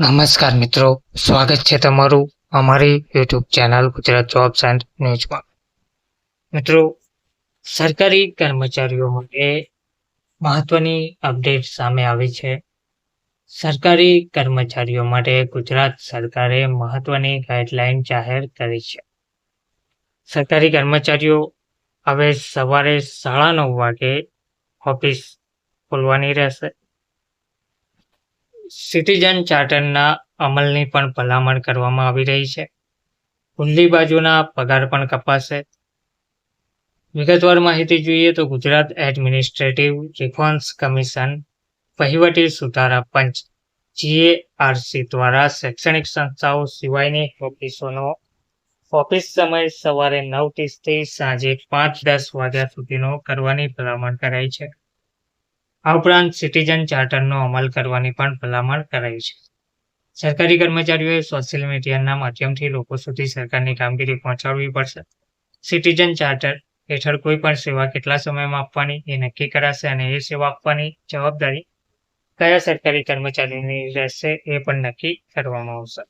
નમસ્કાર મિત્રો, સ્વાગત છે તમારું અમારી YouTube channel Gujarat jobs and ન્યૂઝમાં. મિત્રો, સરકારી કર્મચારીઓ માટે મહત્વની અપડેટ સામે આવી છે. સરકારી કર્મચારીઓ માટે ગુજરાત સરકારે મહત્વની ગાઈડલાઈન જાહેર કરી છે. સરકારી કર્મચારીઓ હવે સવારે 9:30 વાગે ઓફિસ ખોલવાની રહેશે. સિટીઝન ચાર્ટરના અમલની પણ ભલામણ કરવામાં આવી રહી છે. ખુલ્લી બાજુના પગાર પણ કપાશે. વિગતવાર માહિતી જોઈએ તો ગુજરાત એડમિનિસ્ટ્રેટિવ રિફોર્મ્સ કમિશન વહીવટી સુધારા પંચ GARC દ્વારા શૈક્ષણિક સંસ્થાઓ સિવાયની ઓફિસોનો ઓફિસ સમય સવારે 9:30 થી સાંજે 5:10 વાગ્યા સુધીનો કરવાની ભલામણ કરાઈ છે. આ ઉપરાંત સિટીઝન ચાર્ટરનો અમલ કરવાની પણ ભલામણ કરાઈ છે. સરકારી કર્મચારીઓએ સોશિયલ મીડિયાના માધ્યમથી લોકો સુધી સરકારની કામગીરી પહોંચાડવી પડશે. સિટીઝન ચાર્ટર હેઠળ કોઈ પણ સેવા કેટલા સમયમાં આપવાની એ નક્કી કરાશે અને એ સેવા આપવાની જવાબદારી કયા સરકારી કર્મચારીની રહેશે એ પણ નક્કી કરવામાં આવશે.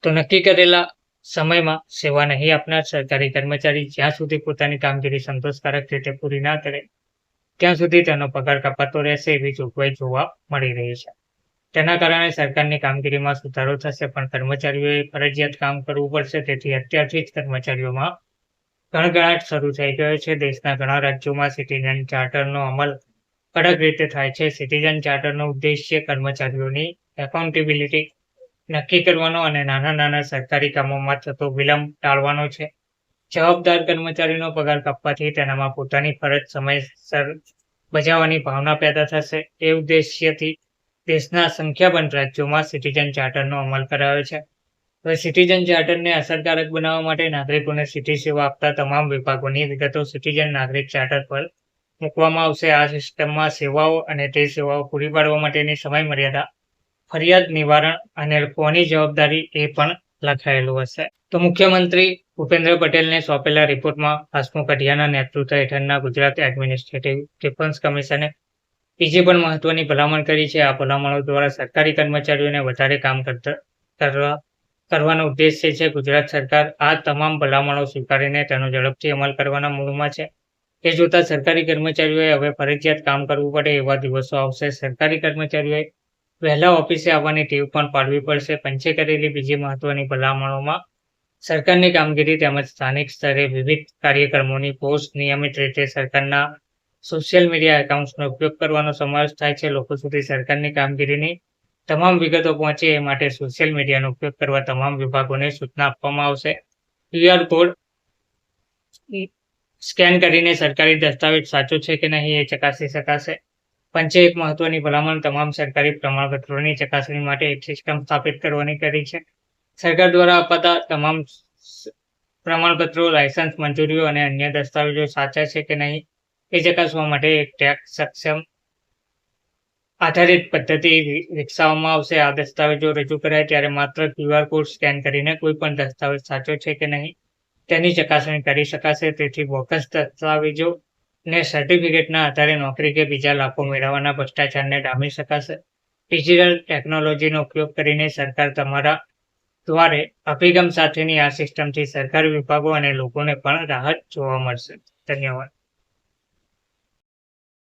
તો નક્કી કરેલા સમયમાં સેવા નહીં આપનાર સરકારી કર્મચારી જ્યાં સુધી પોતાની કામગીરી સંતોષકારક રીતે પૂરી ના કરે ત્યાં સુધી તેનો પગાર કપાતો રહેશે એવી જોગવાઈ જોવા મળી રહી છે. તેના કારણે સરકારની કામગીરીમાં સુધારો થશે, પણ કર્મચારીઓએ ફરજિયાત કામ કરવું પડશે. તેથી અત્યારથી જ કર્મચારીઓમાં ગણગણાટ શરૂ થઈ ગયો છે. દેશના ઘણા રાજ્યોમાં સિટીઝન ચાર્ટરનો અમલ કડક રીતે થાય છે. સિટીઝન ચાર્ટરનો ઉદ્દેશ્ય કર્મચારીઓની એકાઉન્ટેબિલિટી નક્કી કરવાનો અને નાના સરકારી કામોમાં થતો વિલંબ ટાળવાનો છે. જવાબદાર કર્મચારીનો પગાર કાપવાથી તેનામાં પોતાની ફરજ સમયસર બજાવવાની ભાવના પેદા થશે. એ ઉદ્દેશ્યથી દેશના સંખ્યાબંધ રાજ્યોમાં સિટીઝન ચાર્ટરનો અમલ કરાયો છે. હવે સિટીઝન ચાર્ટરને અસરકારક બનાવવા માટે નાગરિકોને સીધી સેવા આપતા તમામ વિભાગોની વિગતો સિટીઝન નાગરિક ચાર્ટર પર મૂકવામાં આવશે. આ સિસ્ટમમાં સેવાઓ અને તે સેવાઓ પૂરી પાડવા માટેની સમયમર્યાદા, ફરિયાદ નિવારણ અને કોની જવાબદારી એ પણ લખાયેલું હશે. તો મુખ્યમંત્રી ભૂપેન્દ્ર પટેલને સોંપેલા રિપોર્ટમાં હસમુખ અઢિયાના નેતૃત્વ હેઠળના ગુજરાત એડમિનિસ્ટ્રેટિવ રિફોર્મ્સ કમિશને બીજી પણ મહત્વની ભલામણ કરી છે. આ ભલામણો દ્વારા સરકારી કર્મચારીઓને વધારે કામ કરવાનો ઉદ્દેશ્ય છે. ગુજરાત સરકાર આ તમામ ભલામણો સ્વીકારીને તેનો ઝડપથી અમલ કરવાના મૂડમાં છે. એ જોતા સરકારી કર્મચારીઓએ હવે ફરજિયાત કામ કરવું પડે એવા દિવસો આવશે. સરકારી કર્મચારીઓએ વહેલા ઓફિસે આવવાની ટેવ પણ પાડવી પડશે. પંચે કરેલી બીજી મહત્વની ભલામણોમાં સરકારની કામગીરી તેમજ સ્થાનિક સ્તરે વિવિધ કાર્યક્રમોની પોસ્ટ નિયમિત રીતે સરકારના સોશિયલ મીડિયા એકાઉન્ટ્સનો ઉપયોગ કરવાનો સમાવેશ થાય છે. લોકો સુધી સરકારની કામગીરીની તમામ વિગતો પહોંચે એ માટે સોશિયલ મીડિયાનો ઉપયોગ કરવા તમામ વિભાગોને સૂચના આપવામાં આવશે. QR કોડ સ્કેન કરીને સરકારી દસ્તાવેજ સાચો છે કે નહીં એ ચકાસી શકાશે. પંચે એક મહત્વની ભલામણ તમામ સરકારી પ્રમાણપત્રોની ચકાસણી માટે એક સિસ્ટમ સ્થાપિત કરવાની કરી છે. સરકાર દ્વારા અપાતા તમામ પ્રમાણપત્રો, લાયસન્સ, મંજૂરીઓ અને અન્ય દસ્તાવેજો સાચા છે કે નહીં એ ચકાસવા માટે એક ટેક્સ સક્ષમ આધારિત પદ્ધતિ વિકસાવવામાં આવશે. આ દસ્તાવેજો રજૂ કરાય ત્યારે માત્ર QR કોડ સ્કેન કરીને કોઈ પણ દસ્તાવેજ સાચો છે કે નહીં તેની ચકાસણી કરી શકાશે. તેથી બોગસ દસ્તાવેજો ને સર્ટિફિકેટના આધારે નોકરી કે બીજા લાભો મેળવવાના ભ્રષ્ટાચારને ડામી શકાશે. ડિજિટલ ટેકનોલોજીનો ઉપયોગ કરીને સરકાર તમારા દ્વારે અભિગમ સાથેની આ સિસ્ટમથી સરકારી વિભાગો અને લોકોને પણ રાહત જોવા મળશે. ધન્યવાદ.